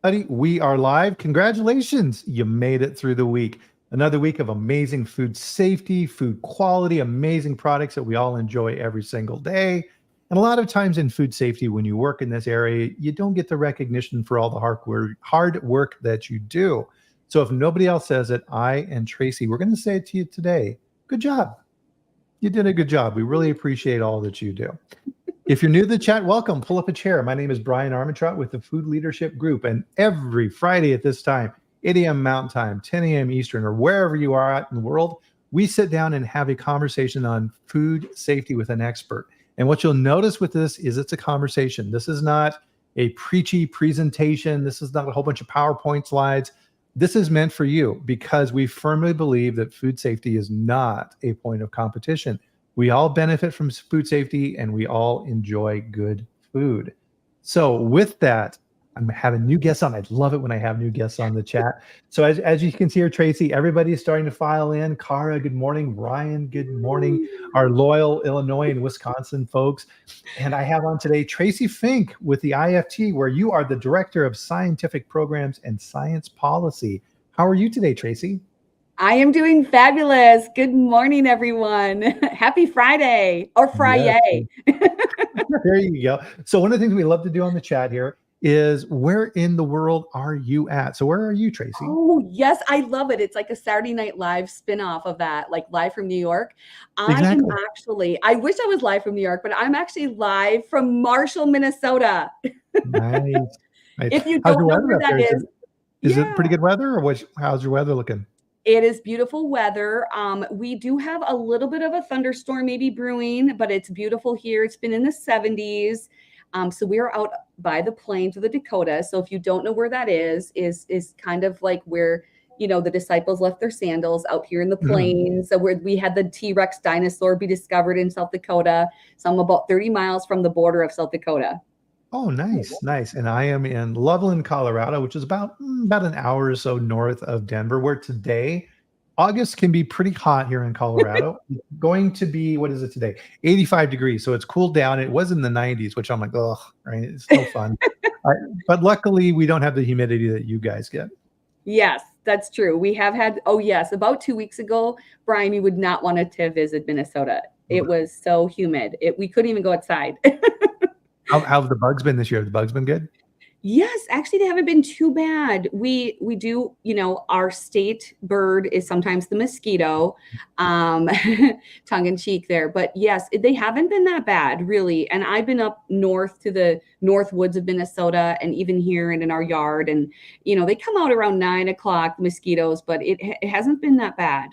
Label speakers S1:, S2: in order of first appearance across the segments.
S1: everybody. We are live. Congratulations. You made it through the week. Another week of amazing food safety, food quality, amazing products that we all enjoy every single day. And a lot of times in food safety, when you work in this area, you don't get the recognition for all the hard work that you do. So if nobody else says it, I and Tracy, we're going to say it to you today. Good job. You did a good job. We really appreciate all that you do. If you're new to the chat, welcome. Pull up a chair. My name is Bryan Armentrout with the Food Leadership Group. And every Friday at this time, 8 a.m. Mountain Time, 10 a.m. Eastern, or wherever you are at in the world, we sit down and have a conversation on food safety with an expert. And what you'll notice with this is it's a conversation. This is not a preachy presentation. This is not a whole bunch of PowerPoint slides. This is meant for you because we firmly believe that food safety is not a point of competition. We all benefit from food safety and we all enjoy good food. So with that, I'm having new guests on. I love it when I have new guests on the chat. So as you can see here, Tracy, everybody's starting to file in. Cara, good morning. Ryan, good morning. Our loyal Illinois and Wisconsin folks. And I have on today Tracy Fink with the IFT, where you are the Director of Scientific Programs and Science Policy. How are you today, Tracy?
S2: I am doing fabulous. Good morning, everyone. Happy Friday or Friday.
S1: Yes. There you go. So one of the things we love to do on the chat here is where in the world are you at? So where are you, Tracy?
S2: Oh, yes. I love it. It's like a Saturday Night Live spinoff of that, like live from New York.
S1: Exactly.
S2: I wish I was live from New York, but I'm actually live from Marshall, Minnesota.
S1: Nice.
S2: If you don't know where that
S1: is it pretty good weather, or how's your weather looking?
S2: It is beautiful weather. We do have a little bit of a thunderstorm maybe brewing, but it's beautiful here. It's been in the 70s. So we are out by the plains of the Dakotas. So if you don't know where that is kind of like where, the disciples left their sandals out here in the plains. So where we had the T-Rex dinosaur be discovered in South Dakota. So I'm about 30 miles from the border of South Dakota.
S1: Oh, nice. And I am in Loveland, Colorado, which is about an hour or so north of Denver, where today, August can be pretty hot here in Colorado. It's going to be, what is it today? 85 degrees. So it's cooled down. It was in the 90s, which I'm like, oh, right. It's no fun. But luckily, we don't have the humidity that you guys get.
S2: Yes, that's true. We have had, about 2 weeks ago, Bryan, you would not want to visit Minnesota. It was so humid. We couldn't even go outside.
S1: How have the bugs been this year? Have the bugs been good?
S2: Yes, actually, they haven't been too bad. We do, our state bird is sometimes the mosquito, tongue in cheek there. But yes, they haven't been that bad, really. And I've been up north to the north woods of Minnesota and even here and in our yard. And, they come out around 9 o'clock, mosquitoes, but it hasn't been that bad.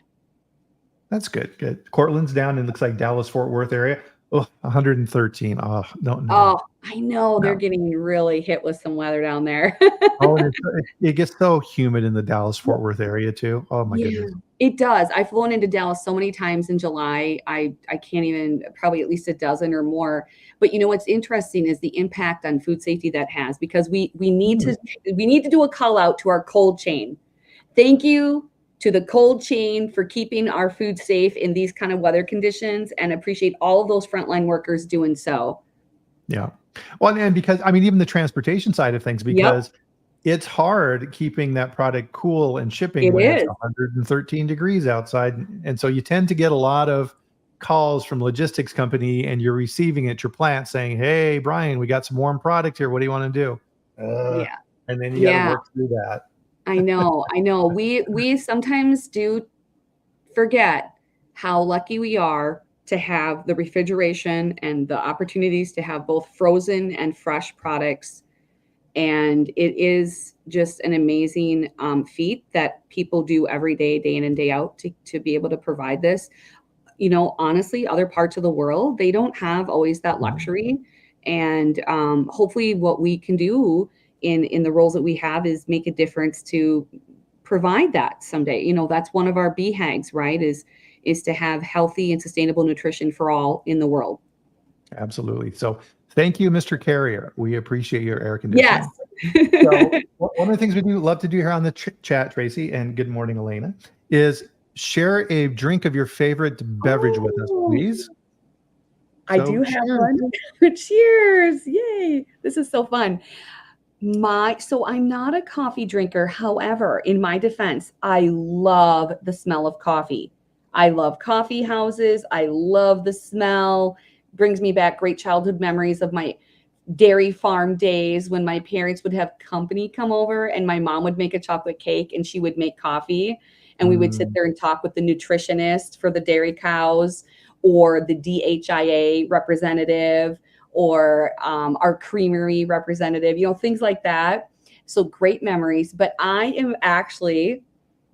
S1: That's good. Good. Cortland's down in, looks like Dallas, Fort Worth area. Oh, 113. Oh, no.
S2: Oh, I know. They're getting really hit with some weather down there.
S1: And it gets so humid in the Dallas Fort Worth area too. Oh my goodness.
S2: It does. I've flown into Dallas so many times in July. I can't even, probably at least a dozen or more. But what's interesting is the impact on food safety that has, because we need to do a call out to our cold chain. Thank you to the cold chain for keeping our food safe in these kind of weather conditions, and appreciate all of those frontline workers doing so.
S1: Yeah. Well, and because, even the transportation side of things, because it's hard keeping that product cool and shipping when it's 113 degrees outside. And so you tend to get a lot of calls from logistics company, and you're receiving at your plant saying, hey, Bryan, we got some warm product here. What do you want to do? And then you got to work through that.
S2: I know. We sometimes do forget how lucky we are to have the refrigeration and the opportunities to have both frozen and fresh products. And it is just an amazing feat that people do every day, day in and day out, to be able to provide this. Honestly, other parts of the world, they don't have always that luxury. And hopefully what we can do in the roles that we have is make a difference to provide that someday. That's one of our BHAGs, right? Is to have healthy and sustainable nutrition for all in the world.
S1: Absolutely. So thank you, Mr. Carrier. We appreciate your air conditioning.
S2: Yes.
S1: So one of the things we do love to do here on the chat, Tracy, and good morning, Elena, is share a drink of your favorite beverage with us, please.
S2: I do have one. Cheers. Yay. This is so fun. So I'm not a coffee drinker. However, in my defense, I love the smell of coffee. I love coffee houses. I love the smell. Brings me back great childhood memories of my dairy farm days when my parents would have company come over and my mom would make a chocolate cake and she would make coffee and we would sit
S1: Mm.
S2: there and talk with the nutritionist for the dairy cows or the DHIA representative or our creamery representative, things like that. So great memories. But I am actually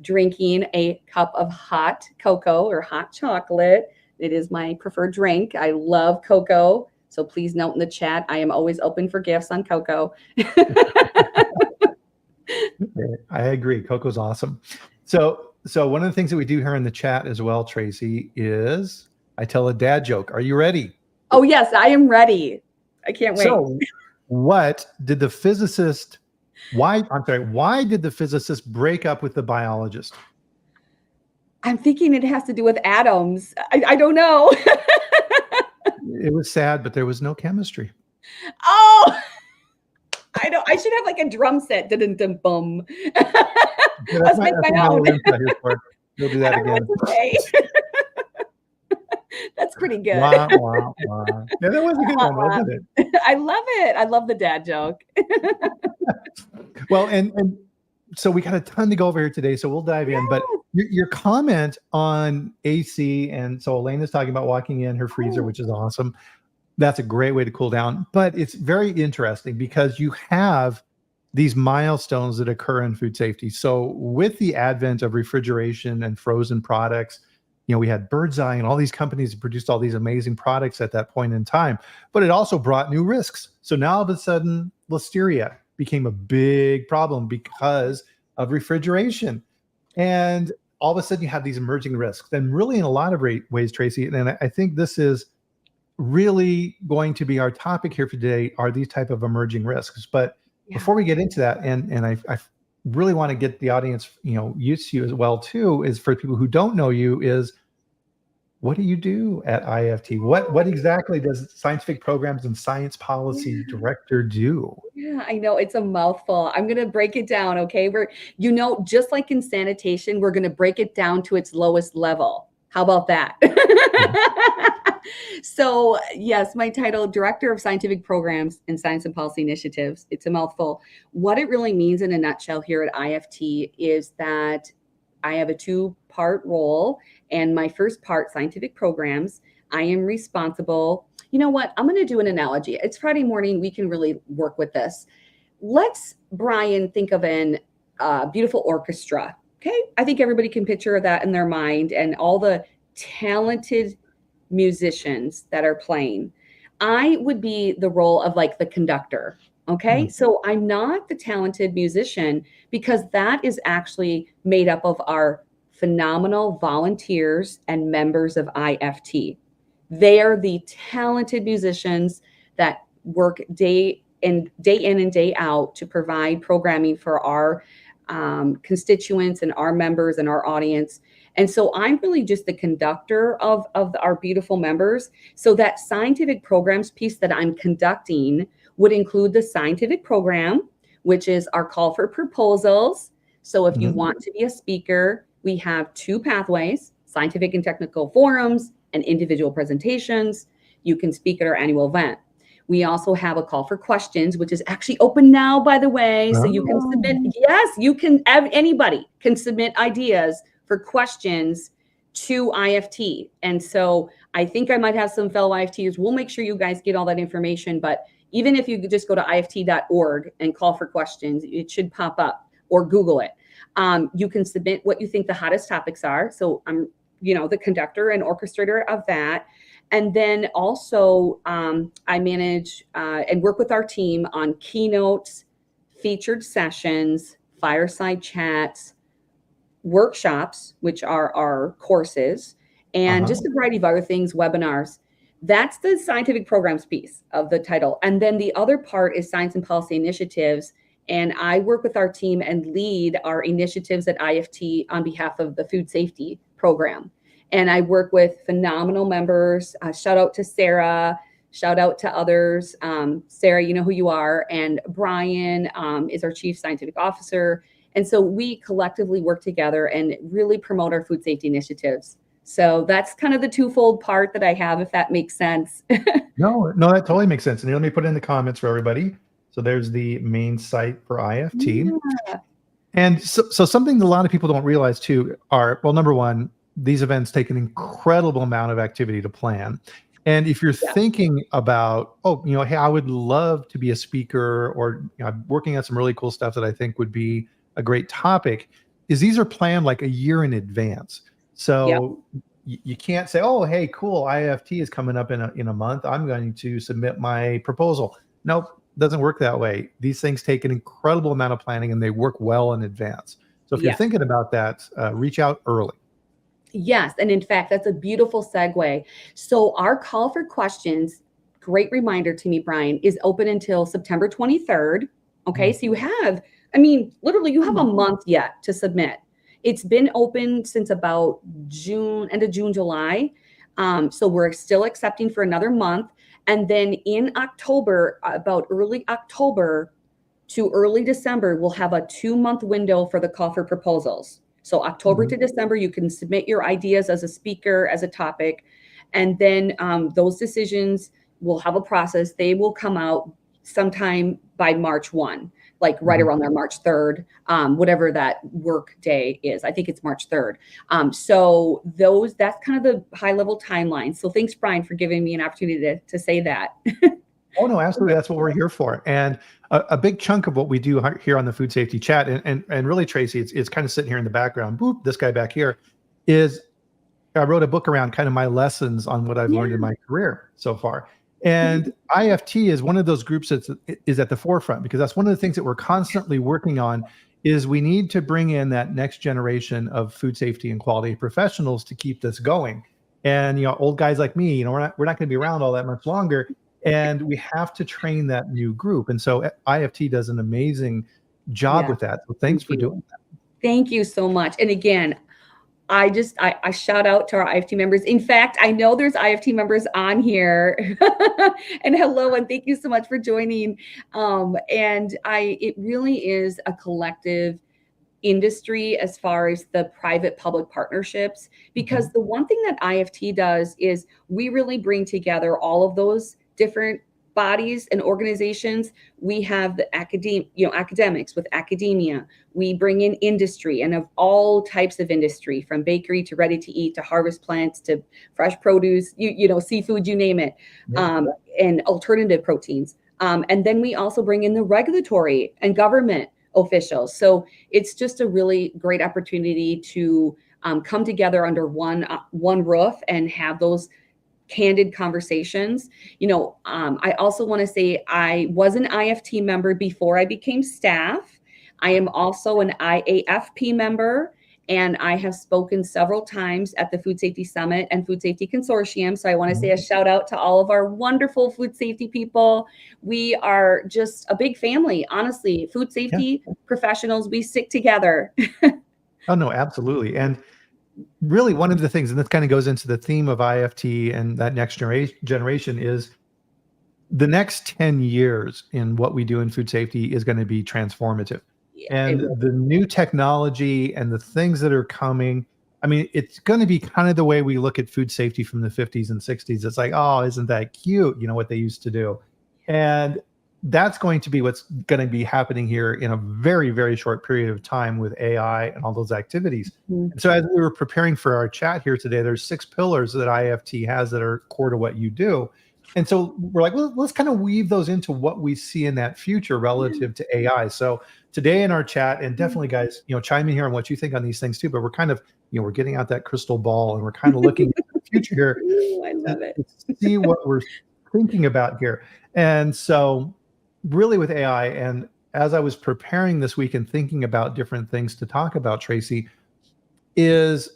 S2: drinking a cup of hot cocoa or hot chocolate. It is my preferred drink. I love cocoa. So please note in the chat, I am always open for gifts on cocoa.
S1: I agree. Cocoa's awesome. So one of the things that we do here in the chat as well, Tracy, is I tell a dad joke. Are you ready?
S2: Oh, yes, I am ready. I can't wait.
S1: So why did the physicist break up with the biologist?
S2: I'm thinking it has to do with atoms. I don't know.
S1: It was sad, but there was no chemistry.
S2: Oh, I know. I should have like a drum set. Dum-dum-bum. Let's make my own.
S1: You'll do that again.
S2: That's pretty good.
S1: Wah, wah, wah. Yeah, that was a good one, wasn't it?
S2: I love it. I love the dad joke.
S1: Well, and so we got a ton to go over here today, so we'll dive in. But your comment on AC, and so Elena's talking about walking in her freezer, which is awesome. That's a great way to cool down. But it's very interesting because you have these milestones that occur in food safety. So with the advent of refrigeration and frozen products, we had Bird's Eye and all these companies that produced all these amazing products at that point in time, but it also brought new risks. So now all of a sudden, listeria became a big problem because of refrigeration. And all of a sudden you have these emerging risks. And really in a lot of ways, Tracy, and I think this is really going to be our topic here for today, are these type of emerging risks. But before we get into that, and I really want to get the audience, used to you as well too, is for people who don't know you, is what do you do at IFT? What exactly does Scientific Programs and Science Policy Director do?
S2: Yeah, I know it's a mouthful. I'm going to break it down. Okay. Just like in sanitation, we're going to break it down to its lowest level. How about that? So yes, my title, Director of Scientific Programs and Science and Policy Initiatives. It's a mouthful. What it really means in a nutshell here at IFT is that I have a two-part role, and my first part, scientific programs, I am responsible. You know what? I'm going to do an analogy. It's Friday morning. We can really work with this. Let's, Bryan, think of a beautiful orchestra. Okay. I think everybody can picture that in their mind and all the talented musicians that are playing. I would be the role of like the conductor. Okay. Mm-hmm. So I'm not the talented musician because that is actually made up of our phenomenal volunteers and members of IFT. They are the talented musicians that work day in and day out to provide programming for our constituents and our members and our audience. And so I'm really just the conductor of our beautiful members. So that scientific programs piece that I'm conducting would include the scientific program, which is our call for proposals. So if you want to be a speaker, we have two pathways, scientific and technical forums and individual presentations. You can speak at our annual event. We also have a call for questions, which is actually open now, by the way. So you can submit. Yes, you can. Anybody can submit ideas for questions to IFT. And so I think I might have some fellow IFTers. We'll make sure you guys get all that information. But even if you could just go to ift.org and call for questions, it should pop up, or Google it. You can submit what you think the hottest topics are. So I'm, the conductor and orchestrator of that. And then also I manage and work with our team on keynotes, featured sessions, fireside chats, workshops, which are our courses, and just a variety of other things, webinars. That's the scientific programs piece of the title. And then the other part is science and policy initiatives. And I work with our team and lead our initiatives at IFT on behalf of the food safety program. And I work with phenomenal members. Shout out to Sarah. shout out to others. Sarah, you know who you are, and Bryan is our Chief Scientific Officer. And so we collectively work together and really promote our food safety initiatives. So that's kind of the twofold part that I have, if that makes sense.
S1: No, that totally makes sense. And let me put it in the comments for everybody. So there's the main site for IFT.
S2: Yeah.
S1: And so something that a lot of people don't realize too are, well, number one, these events take an incredible amount of activity to plan. And if you're thinking about, oh, hey, I would love to be a speaker, or I'm working on some really cool stuff that I think would be a great topic, is these are planned like a year in advance. So you can't say, oh, hey, cool, IFT is coming up in a month, I'm going to submit my proposal. Nope, doesn't work that way. These things take an incredible amount of planning, and they work well in advance. So if you're thinking about that, reach out early.
S2: Yes. And in fact, that's a beautiful segue. So our call for questions, great reminder to me, Bryan, is open until September 23rd. Okay. So you have, literally you have a month yet to submit. It's been open since about end of June, July. So we're still accepting for another month. And then in October, about early October to early December, we'll have a 2-month window for the call for proposals. So October to December, you can submit your ideas as a speaker, as a topic, and then those decisions will have a process. They will come out sometime by March 1, like right around there, March 3rd, whatever that work day is. I think it's March 3rd. So that's kind of the high level timeline. So thanks, Bryan, for giving me an opportunity to say that.
S1: Oh, no, absolutely. That's what we're here for. And a big chunk of what we do here on the Food Safety Chat, and really, Tracy, it's kind of sitting here in the background, boop, this guy back here, is I wrote a book around kind of my lessons on what I've learned in my career so far. And IFT is one of those groups that is at the forefront, because that's one of the things that we're constantly working on, is we need to bring in that next generation of food safety and quality professionals to keep this going. And, old guys like me, we're not going to be around all that much longer. And we have to train that new group. And so IFT does an amazing job with that. So thanks for doing that.
S2: Thank you so much. And again, I shout out to our IFT members. In fact, I know there's IFT members on here. And hello, and thank you so much for joining. It really is a collective industry as far as the private-public partnerships, because the one thing that IFT does is we really bring together all of those different bodies and organizations. We have the academics with academia. We bring in industry, and of all types of industry, from bakery to ready to eat to harvest plants to fresh produce, seafood, you name it, and alternative proteins. And then we also bring in the regulatory and government officials. So it's just a really great opportunity to come together under one roof and have those candid conversations. I also want to say I was an IFT member before I became staff. I am also an IAFP member, and I have spoken several times at the Food Safety Summit and Food Safety Consortium. So I want to say a shout out to all of our wonderful food safety people. We are just a big family, honestly. Food safety professionals, we stick together.
S1: Oh, no, absolutely. And really, one of the things, and this kind of goes into the theme of IFT and that next generation, is the next 10 years in what we do in food safety is going to be transformative. And the new technology and the things that are coming, it's going to be kind of the way we look at food safety from the 50s and 60s. It's like, oh, isn't that cute? What they used to do. And that's going to be what's going to be happening here in a very, very short period of time with AI and all those activities. And so as we were preparing for our chat here today, there's 6 pillars that IFT has that are core to what you do. And so we're like, well, let's kind of weave those into what we see in that future relative to AI. So today in our chat, and definitely guys, chime in here on what you think on these things too, but we're kind of, we're getting out that crystal ball and we're kind of looking at the future here.
S2: I love it.
S1: To see what we're thinking about here. And so really with AI, and as I was preparing this week and thinking about different things to talk about, Tracy, is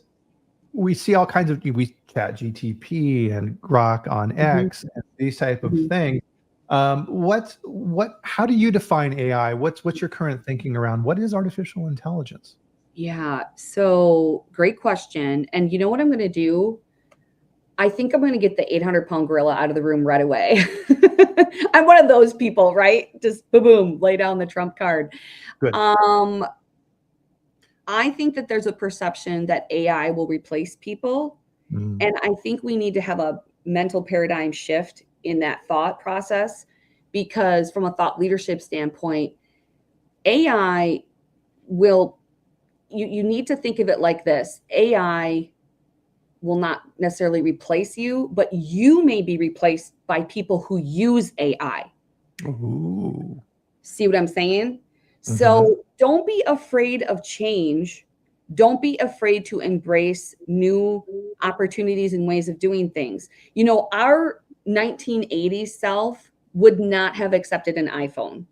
S1: we see all kinds of, we chat GTP and Grok on X and these type of things. How do you define AI? What's your current thinking around what is artificial intelligence?
S2: Yeah, so great question. And you know what I'm going to do? I think I'm going to get the 800-pound gorilla out of the room right away. I'm one of those people, right? Just boom, boom, lay down the trump card.
S1: Good.
S2: I think that there's a perception that AI will replace people. And I think we need to have a mental paradigm shift in that thought process, because from a thought leadership standpoint, AI will, you need to think of it like this. AI will not necessarily replace you, but you may be replaced by people who use AI.
S1: Ooh.
S2: See what I'm saying? So don't be afraid of change. Don't be afraid to embrace new opportunities and ways of doing things. You know, our 1980s self would not have accepted an iPhone.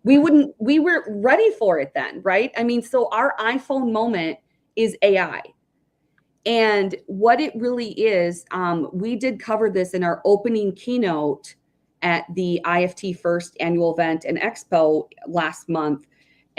S2: We weren't ready for it then, right? I mean, so our iPhone moment is AI. And what it really is, we did cover this in our opening keynote at the IFT First annual event and expo last month.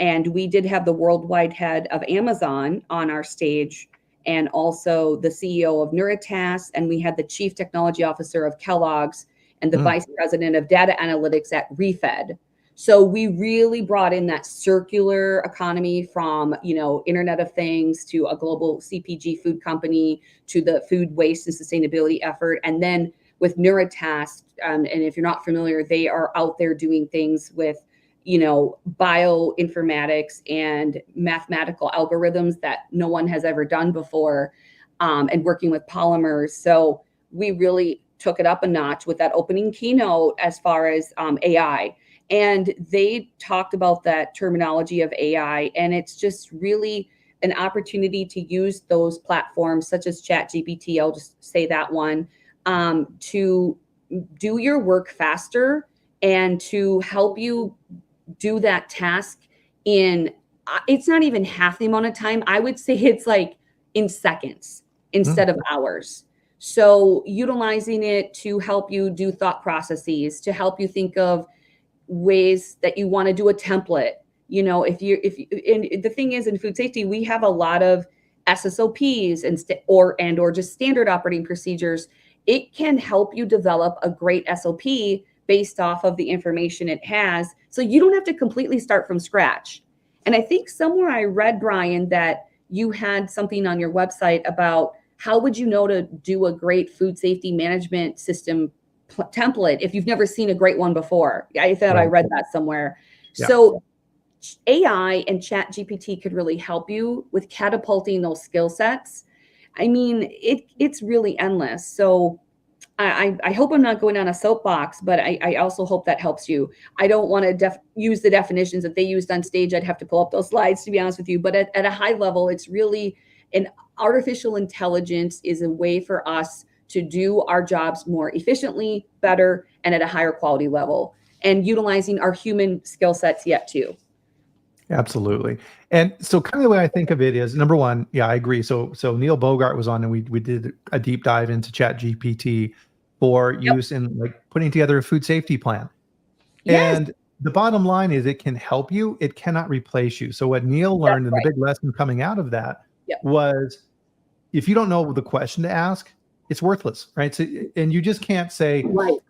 S2: And we did have the worldwide head of Amazon on our stage, and also the CEO of Neuritask, and we had the chief technology officer of Kellogg's and the vice president of data analytics at Refed. So we really brought in that circular economy from, you know, Internet of Things to a global CPG food company to the food waste and sustainability effort. And then with Neuritask, and if you're not familiar, they are out there doing things with, you know, bioinformatics and mathematical algorithms that no one has ever done before, and working with polymers. So we really took it up a notch with that opening keynote as far as AI. And they talked about that terminology of AI, and it's just really an opportunity to use those platforms such as ChatGPT, I'll just say that one, to do your work faster and to help you do that task in, it's not even half the amount of time. I would say it's like in seconds instead of hours. So utilizing it to help you do thought processes, to help you think of ways that you want to do a template. You know, and the thing is, in food safety, we have a lot of SSOPs or just standard operating procedures. It can help you develop a great SOP based off of the information it has, so you don't have to completely start from scratch. And I think somewhere I read, Bryan, that you had something on your website about how would you know to do a great food safety management system template if you've never seen a great one before. I thought I read that somewhere. Yeah. So AI and ChatGPT could really help you with catapulting those skill sets. I mean, it's really endless. So I hope I'm not going on a soapbox, but I also hope that helps you. I don't want to use the definitions that they used on stage. I'd have to pull up those slides, to be honest with you. But at a high level, it's really an artificial intelligence is a way for us to do our jobs more efficiently, better, and at a higher quality level, and utilizing our human skill sets yet too.
S1: Absolutely. And so kind of the way I think of it is, number one, yeah, I agree. So Neil Bogart was on, and we did a deep dive into ChatGPT for use in like putting together a food safety plan. Yes. And the bottom line is it can help you. It cannot replace you. So what Neil learned, and the big lesson coming out of that was, if you don't know the question to ask, it's worthless, right? So, and you just can't say,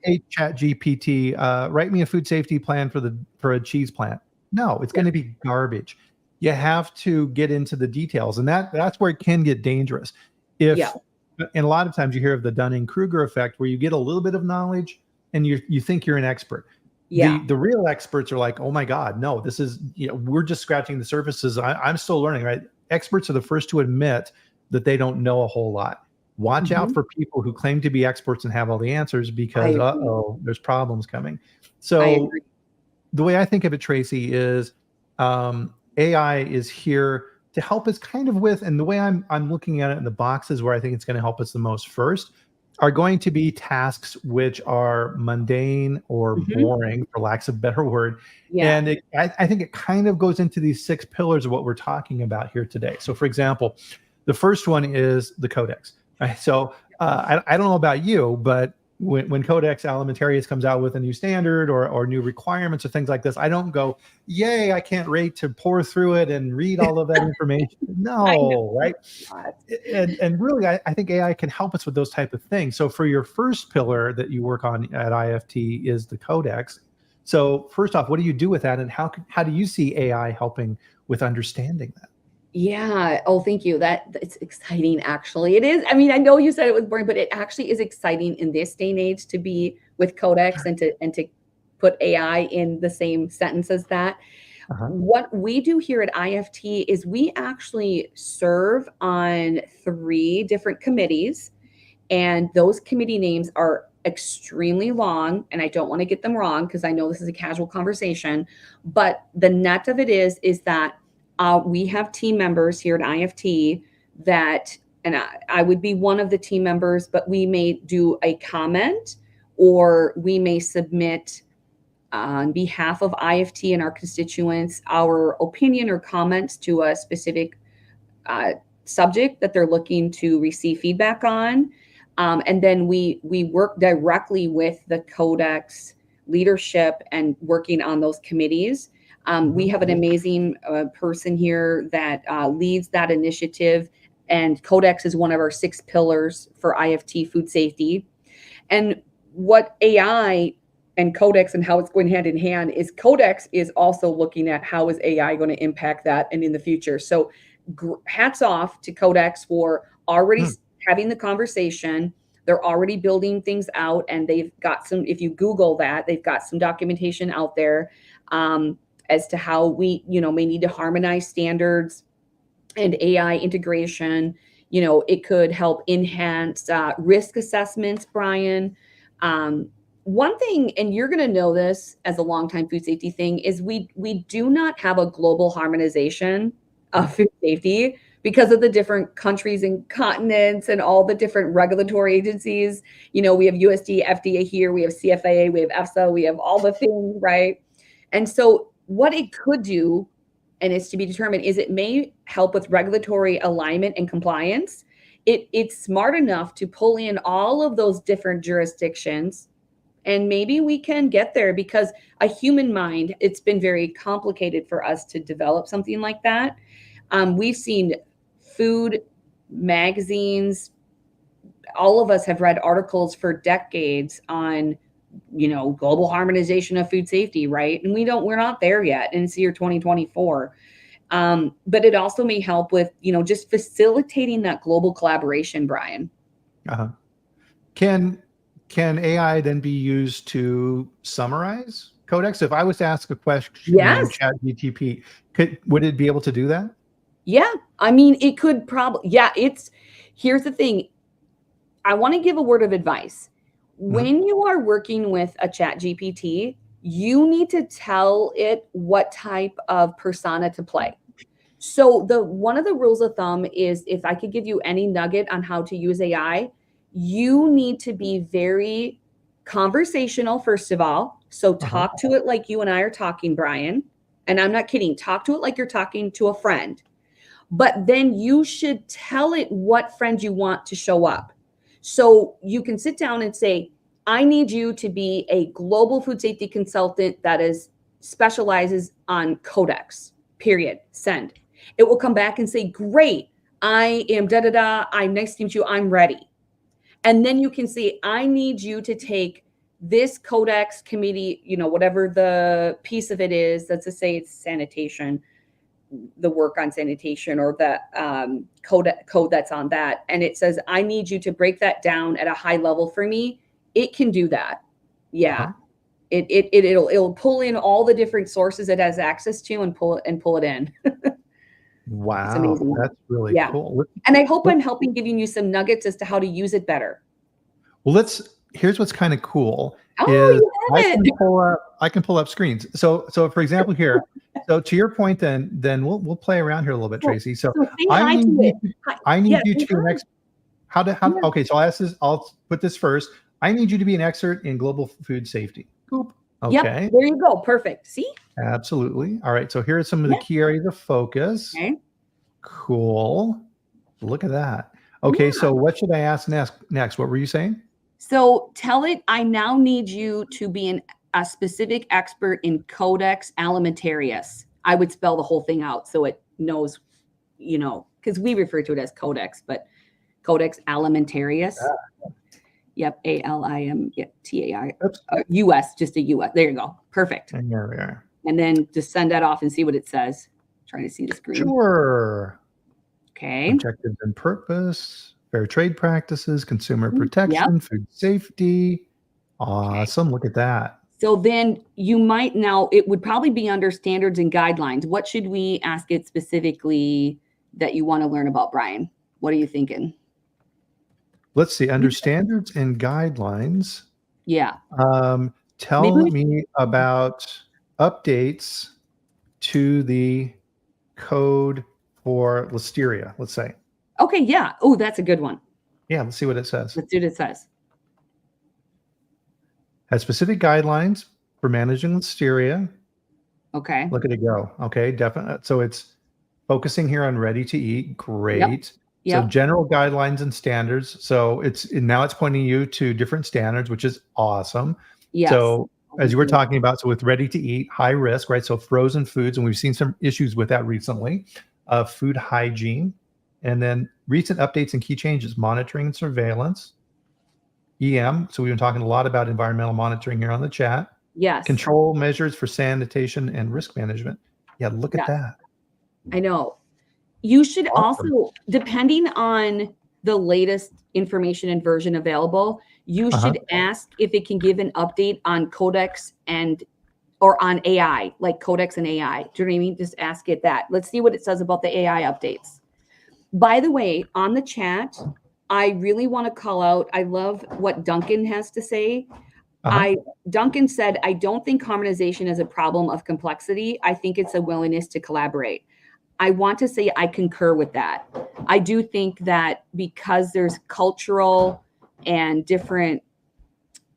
S1: hey, ChatGPT, write me a food safety plan for a cheese plant. No, it's going to be garbage. You have to get into the details, and that's where it can get dangerous. And a lot of times you hear of the Dunning-Kruger effect, where you get a little bit of knowledge and you think you're an expert. The real experts are like, oh my God, no, this is, we're just scratching the surfaces. I'm still learning, right? Experts are the first to admit that they don't know a whole lot. Watch out for people who claim to be experts and have all the answers, because there's problems coming. So the way I think of it, Tracy, is AI is here to help us kind of with, and the way I'm looking at it in the boxes where I think it's going to help us the most first are going to be tasks which are mundane or boring, for lack of a better word. And I think it kind of goes into these 6 pillars of what we're talking about here today. So for example, the first one is the codex. Right? So I don't know about you, but when Codex Alimentarius comes out with a new standard or new requirements or things like this, I don't go, yay, I can't wait to pour through it and read all of that information. No, right? And really, I think AI can help us with those type of things. So for your first pillar that you work on at IFT is the Codex. So first off, what do you do with that? And how do you see AI helping with understanding that?
S2: Yeah. Oh, thank you. It's exciting, actually. It is. I mean, I know you said it was boring, but it actually is exciting in this day and age to be with Codex and to put AI in the same sentence as that. What we do here at IFT is we actually serve on 3 different committees, and those committee names are extremely long, and I don't want to get them wrong because I know this is a casual conversation, but the net of it is that we have team members here at IFT that, and I would be one of the team members, but we may do a comment or we may submit on behalf of IFT and our constituents our opinion or comments to a specific subject that they're looking to receive feedback on. And then we work directly with the Codex leadership and working on those committees. We have an amazing person here that leads that initiative, and Codex is one of our 6 pillars for IFT food safety. And what AI and Codex and how it's going hand in hand is Codex is also looking at how is AI going to impact that and in the future. So hats off to Codex for already having the conversation. They're already building things out, and they've got some, if you Google that, they've got some documentation out there as to how we, may need to harmonize standards and AI integration. It could help enhance risk assessments, Bryan. One thing, and you're going to know this as a longtime food safety thing, is we do not have a global harmonization of food safety because of the different countries and continents and all the different regulatory agencies. We have USD, FDA here, we have CFAA, we have EFSA, we have all the things, right? And so what it could do, and it's to be determined, is it may help with regulatory alignment and compliance. It's smart enough to pull in all of those different jurisdictions, and maybe we can get there, because a human mind, it's been very complicated for us to develop something like that. We've seen food magazines. All of us have read articles for decades on, global harmonization of food safety, right? And we're not there yet, and it's the year 2024. But it also may help with, just facilitating that global collaboration, Bryan.
S1: Can AI then be used to summarize Codex? If I was to ask a question in ChatGPT, would it be able to do that?
S2: Yeah. I mean, it could probably, here's the thing. I want to give a word of advice. When you are working with a ChatGPT, you need to tell it what type of persona to play. So one of the rules of thumb is, if I could give you any nugget on how to use AI, you need to be very conversational, first of all. So talk to it like you and I are talking, Bryan. And I'm not kidding. Talk to it like you're talking to a friend. But then you should tell it what friend you want to show up. So you can sit down and say, I need you to be a global food safety consultant that specializes on Codex, period, send. It will come back and say, great, I am da-da-da, I'm nice to meet you, I'm ready. And then you can say, I need you to take this Codex committee, whatever the piece of it is, let's just say it's sanitation, the work on sanitation, or the code that's on that. And it says, I need you to break that down at a high level for me. It can do that. Yeah. It'll pull in all the different sources it has access to and pull it in.
S1: Wow.
S2: It's amazing.
S1: That's really cool.
S2: And I hope I'm helping giving you some nuggets as to how to use it better.
S1: Well, here's what's kind of cool. I can pull up screens. So for example here, so to your point, then we'll play around here a little bit, Tracy. So I need you to be an expert. Okay, so I'll put this first. I need you to be an expert in global food safety. Boop. Okay.
S2: Yep, there you go. Perfect. See?
S1: Absolutely. All right. So here are some of the key areas of focus.
S2: Okay.
S1: Cool. Look at that. Okay. So what should I ask next? What were you saying?
S2: So tell it, I now need you to be a specific expert in Codex Alimentarius. I would spell the whole thing out so it knows, because we refer to it as Codex, but Codex Alimentarius. Yep, ALIMTAI. US, just a US. There you go. Perfect.
S1: And there we are.
S2: And then just send that off and see what it says. Trying to see the screen.
S1: Sure.
S2: Okay.
S1: Objectives and purpose, fair trade practices, consumer protection, food safety. Awesome. Look at that.
S2: So then you might now, it would probably be under standards and guidelines. What should we ask it specifically that you want to learn about, Bryan? What are you thinking?
S1: Let's see. Under standards and guidelines.
S2: Yeah.
S1: Tell me about updates to the code for listeria, let's say.
S2: Okay. Yeah. Oh, that's a good one.
S1: Yeah. Let's see what it says.
S2: Let's see what it says.
S1: Has specific guidelines for managing listeria.
S2: Okay.
S1: Look at it go. Okay. Definitely. So it's focusing here on ready to eat. Great. Yep. So general guidelines and standards. So now it's pointing you to different standards, which is awesome.
S2: Yes.
S1: So as you were talking about, so with ready to eat, high risk, right? So frozen foods, and we've seen some issues with that recently. Food hygiene, and then recent updates and key changes, monitoring and surveillance. EM. So we've been talking a lot about environmental monitoring here on the chat.
S2: Yes.
S1: Control measures for sanitation and risk management. Yeah, look at that.
S2: I know. You should also, depending on the latest information and version available, you should ask if it can give an update on Codex or on AI, like Codex and AI. Do you know what I mean? Just ask it that. Let's see what it says about the AI updates. By the way, on the chat, I really want to call out, I love what Duncan has to say. Duncan said, I don't think harmonization is a problem of complexity. I think it's a willingness to collaborate. I want to say I concur with that. I do think that because there's cultural and different,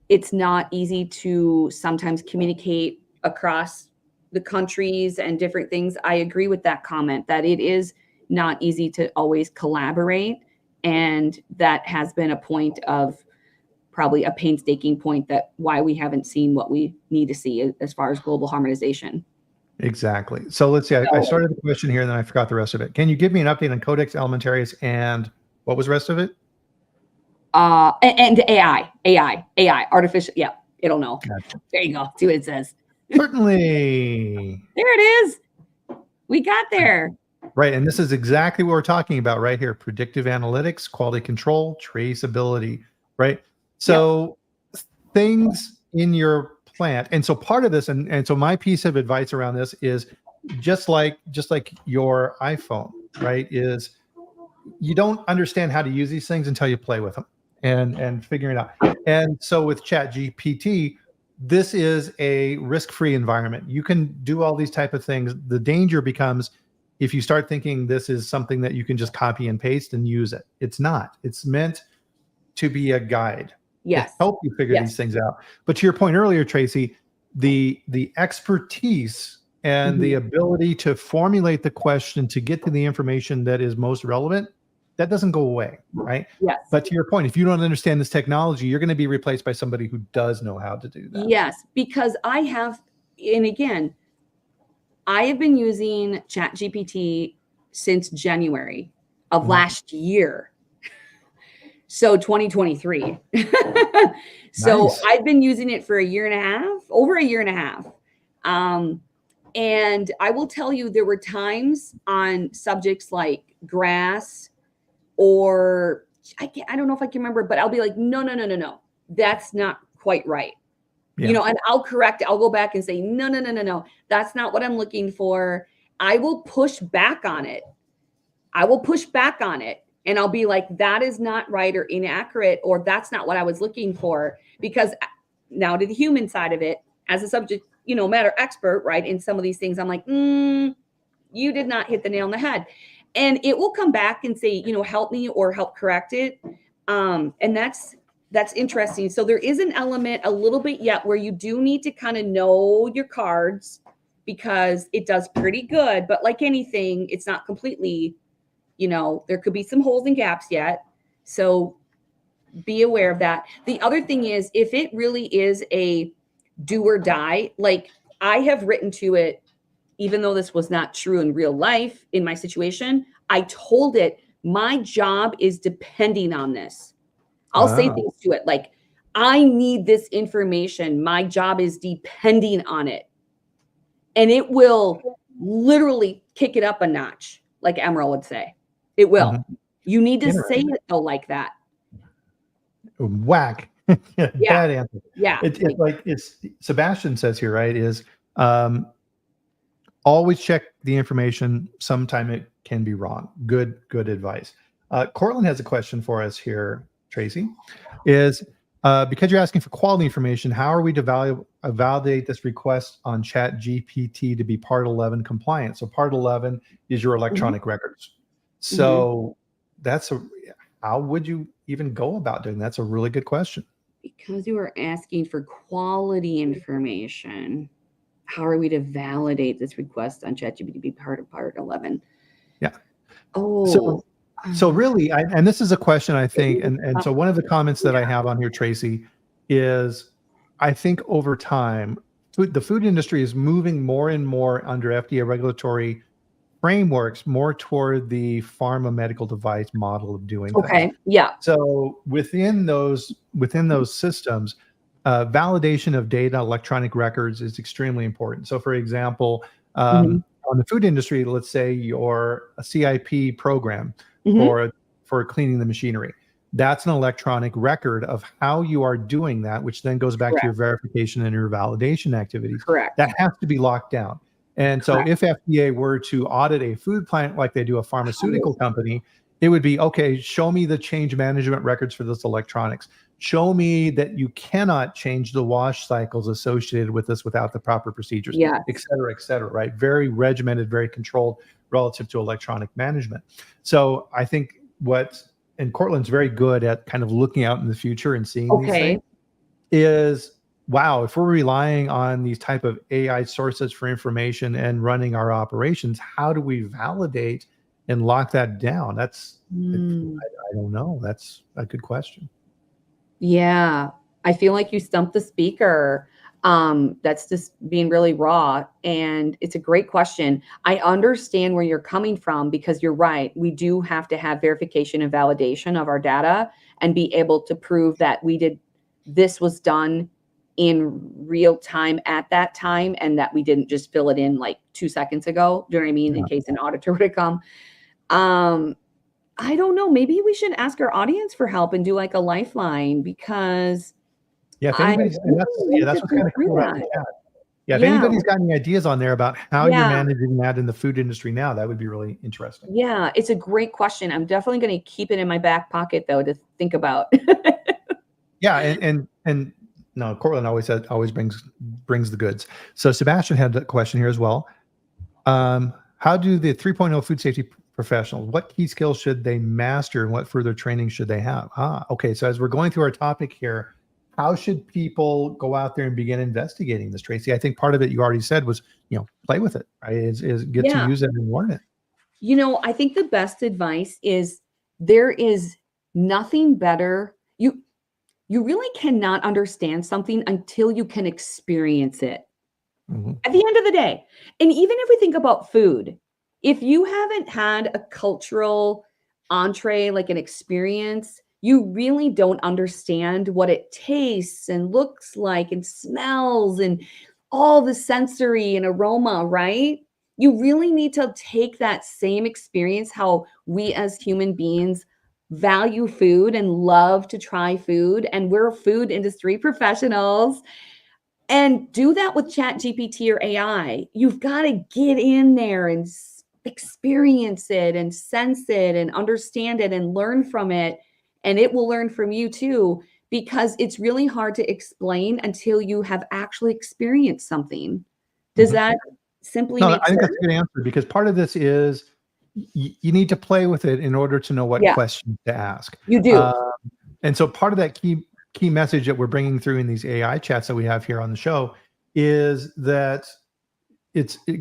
S2: it's not easy to sometimes communicate across the countries and different things. I agree with that comment that it is not easy to always collaborate. And that has been a point of probably a painstaking point that why we haven't seen what we need to see as far as global harmonization.
S1: Exactly. So let's see. I started the question here and then I forgot the rest of it. Can you give me an update on Codex Alimentarius and what was the rest of it?
S2: And AI, artificial. Yeah, it'll know. Gotcha. There you go. See what it says.
S1: Certainly.
S2: There it is. We got there.
S1: Right. And this is exactly what we're talking about right here. Predictive analytics, quality control, traceability, right? So things in your plant. And so part of this, and so my piece of advice around this is just like your iPhone, right? Is you don't understand how to use these things until you play with them and figuring it out. And so with ChatGPT, this is a risk-free environment. You can do all these type of things. The danger becomes if you start thinking this is something that you can just copy and paste and use it. It's not. It's meant to be a guide.
S2: Yes.
S1: To help you figure these things out. But to your point earlier, Tracy, the expertise and the ability to formulate the question to get to the information that is most relevant, that doesn't go away, right?
S2: Yes.
S1: But to your point, if you don't understand this technology, you're going to be replaced by somebody who does know how to do that.
S2: Yes, because I have been using ChatGPT since January of last year. So 2023. So nice. I've been using it for over a year and a half. And I will tell you, there were times on subjects like grass or I don't know if I can remember, but I'll be like, no, that's not quite right. Yeah. And I'll correct it. I'll go back and say, no, that's not what I'm looking for. I will push back on it. And I'll be like, that is not right or inaccurate, or that's not what I was looking for. Because now to the human side of it, as a subject, matter expert, right, in some of these things, I'm like, you did not hit the nail on the head. And it will come back and say, help me or help correct it. And that's interesting. So there is an element a little bit yet where you do need to kind of know your cards, because it does pretty good. But like anything, it's not completely, there could be some holes and gaps yet. So be aware of that. The other thing is, if it really is a do or die, like I have written to it, even though this was not true in real life in my situation, I told it my job is depending on this. I'll say things to it like, I need this information. My job is depending on it. And it will literally kick it up a notch, like Emerald would say. It will.
S1: Mhm.
S2: You need to say it though like that.
S1: Whack.
S2: Yeah.
S1: Bad answer.
S2: Yeah.
S1: It's Sebastian says here, right? Is always check the information. Sometime it can be wrong. Good advice. Cortland has a question for us here, Tracy. Is because you're asking for quality information, how are we to validate this request on Chat GPT to be Part 11 compliant? So Part 11 is your electronic records. So how would you even go about doing that? That's a really good question.
S2: Because you are asking for quality information, how are we to validate this request on ChatGPT to be part of Part 11?
S1: Yeah.
S2: Oh.
S1: So really, and this is a question I think, and so one of the comments that I have on here, Tracy, is I think over time, the food industry is moving more and more under FDA regulatory frameworks more toward the pharma medical device model of doing things.
S2: Okay. Yeah.
S1: So within those systems, validation of data, electronic records is extremely important. So for example, on the food industry, let's say you're a CIP program for cleaning the machinery. That's an electronic record of how you are doing that, which then goes back to your verification and your validation activities.
S2: Correct.
S1: That has to be locked down. And so if FDA were to audit a food plant like they do a pharmaceutical company, it would be, okay, show me the change management records for this electronics. Show me that you cannot change the wash cycles associated with this without the proper procedures, et cetera, right? Very regimented, very controlled relative to electronic management. So I think and Cortland's very good at kind of looking out in the future and seeing these things, is, wow, if we're relying on these type of AI sources for information and running our operations, how do we validate and lock that down? I don't know. That's a good question.
S2: Yeah. I feel like you stumped the speaker. That's just being really raw. And it's a great question. I understand where you're coming from, because you're right. We do have to have verification and validation of our data and be able to prove that this was done in real time at that time, and that we didn't just fill it in like 2 seconds ago. Do you know what I mean? In case an auditor were to come. I don't know. Maybe we should ask our audience for help and do like a lifeline, because
S1: if anybody's, that's what's kind of cool about the chat. If anybody's got any ideas on there about how you're managing that in the food industry now, that would be really interesting.
S2: Yeah, it's a great question. I'm definitely going to keep it in my back pocket though to think about.
S1: And no, Cortland always brings the goods. So Sebastian had a question here as well. How do the 3.0 food safety professionals, what key skills should they master and what further training should they have? Okay. So as we're going through our topic here, how should people go out there and begin investigating this, Tracy? I think part of it you already said was, play with it, right? Is get to use it and learn it.
S2: I think the best advice is there is nothing better. You really cannot understand something until you can experience it at the end of the day. And even if we think about food, if you haven't had a cultural entree, like an experience, you really don't understand what it tastes and looks like and smells and all the sensory and aroma, right? You really need to take that same experience, how we as human beings value food and love to try food, and we're food industry professionals, and do that with Chat GPT or AI. You've got to get in there and experience it and sense it and understand it and learn from it. And it will learn from you too, because it's really hard to explain until you have actually experienced something. Does that simply make sense?
S1: I think that's a good answer, because part of this is you need to play with it in order to know what questions to ask.
S2: You do.
S1: And so part of that key message that we're bringing through in these AI chats that we have here on the show is that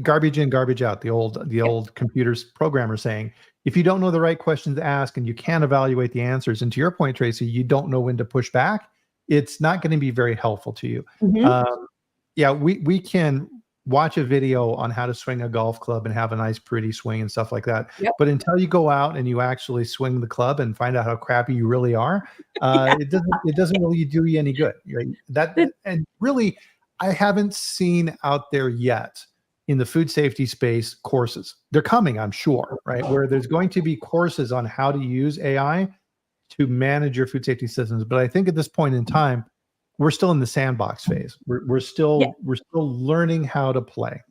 S1: Garbage in, garbage out. The old computers programmer saying, if you don't know the right questions to ask and you can't evaluate the answers, and to your point, Tracy, you don't know when to push back, it's not going to be very helpful to you. Yeah, we can watch a video on how to swing a golf club and have a nice, pretty swing and stuff like that.
S2: Yep.
S1: But until you go out and you actually swing the club and find out how crappy you really are, it doesn't really do you any good. Right? And really, I haven't seen out there yet in the food safety space courses. They're coming, I'm sure, right? Where there's going to be courses on how to use AI to manage your food safety systems. But I think at this point in time, we're still in the sandbox phase. We're still learning how to play.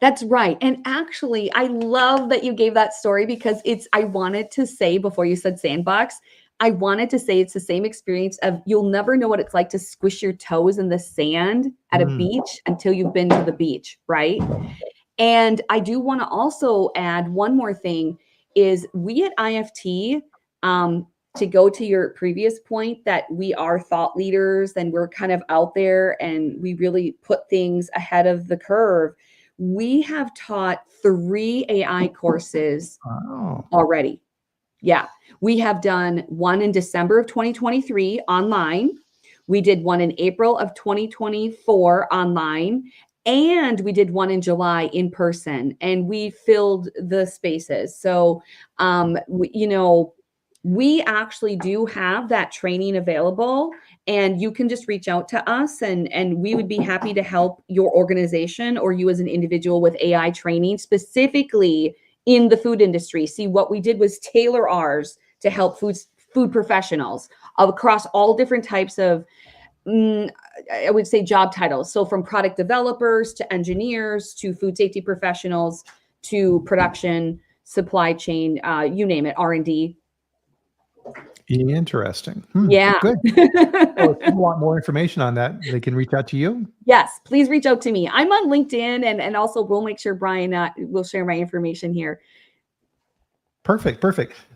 S2: That's right. And actually, I love that you gave that story, because I wanted to say, before you said sandbox, I wanted to say it's the same experience of, you'll never know what it's like to squish your toes in the sand at a beach until you've been to the beach, right? And I do want to also add one more thing, is we at IFT, to go to your previous point, that we are thought leaders and we're kind of out there and we really put things ahead of the curve. We have taught 3 AI courses already. Yeah. We have done one in December of 2023 online. We did one in April of 2024 online. And we did one in July in person, and we filled the spaces. So, we actually do have that training available, and you can just reach out to us, and we would be happy to help your organization or you as an individual with AI training specifically in the food industry. See, what we did was tailor ours to help food professionals across all different types of, I would say, job titles. So from product developers to engineers to food safety professionals to production, supply chain, you name it, R&D.
S1: Interesting.
S2: Yeah.
S1: Good. Well, if you want more information on that, they can reach out to you.
S2: Yes, please reach out to me. I'm on LinkedIn, and also we'll make sure Bryan will share my information here.
S1: Perfect.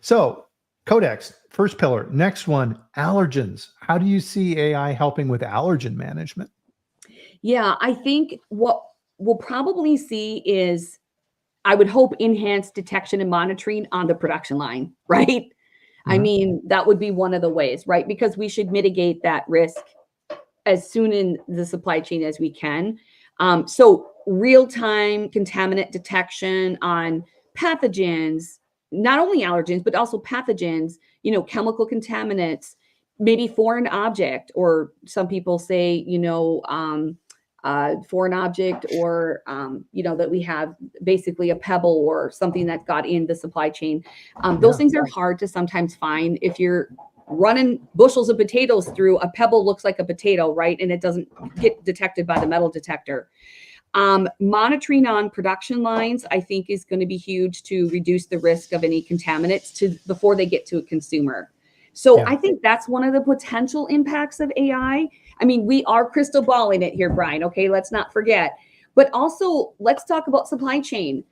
S1: So Codex, first pillar. Next one, allergens. How do you see AI helping with allergen management?
S2: Yeah, I think what we'll probably see is, I would hope, enhanced detection and monitoring on the production line, right? I mean, that would be one of the ways, right? Because we should mitigate that risk as soon in the supply chain as we can. So real-time contaminant detection on pathogens, not only allergens, but also pathogens, chemical contaminants, maybe foreign object, or some people say, foreign object, or, that we have basically a pebble or something that got in the supply chain. Those things are hard to sometimes find. If you're running bushels of potatoes through, a pebble looks like a potato, right? And it doesn't get detected by the metal detector. Monitoring on production lines, I think, is going to be huge to reduce the risk of any contaminants before they get to a consumer. So I think that's one of the potential impacts of AI. I mean, we are crystal balling it here, Bryan. Okay, let's not forget. But also, let's talk about supply chain.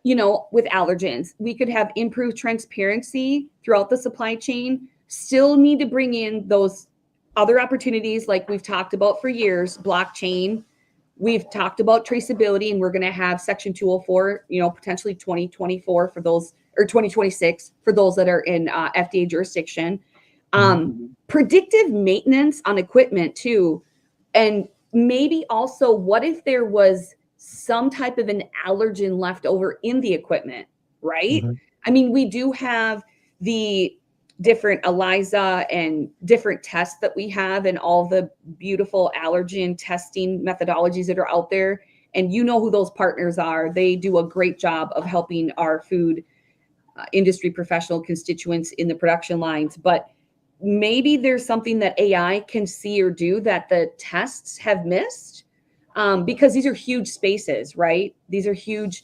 S2: With allergens, we could have improved transparency throughout the supply chain. Still need to bring in those other opportunities, like we've talked about for years, blockchain. We've talked about traceability, and we're going to have Section 204, potentially 2024 for those, or 2026 for those that are in FDA jurisdiction. Predictive maintenance on equipment too. And maybe also, what if there was some type of an allergen left over in the equipment, right? I mean, we do have the different ELISA and different tests that we have, and all the beautiful allergen testing methodologies that are out there. And who those partners are. They do a great job of helping our food industry professional constituents in the production lines. But maybe there's something that AI can see or do that the tests have missed, because these are huge spaces, right? These are huge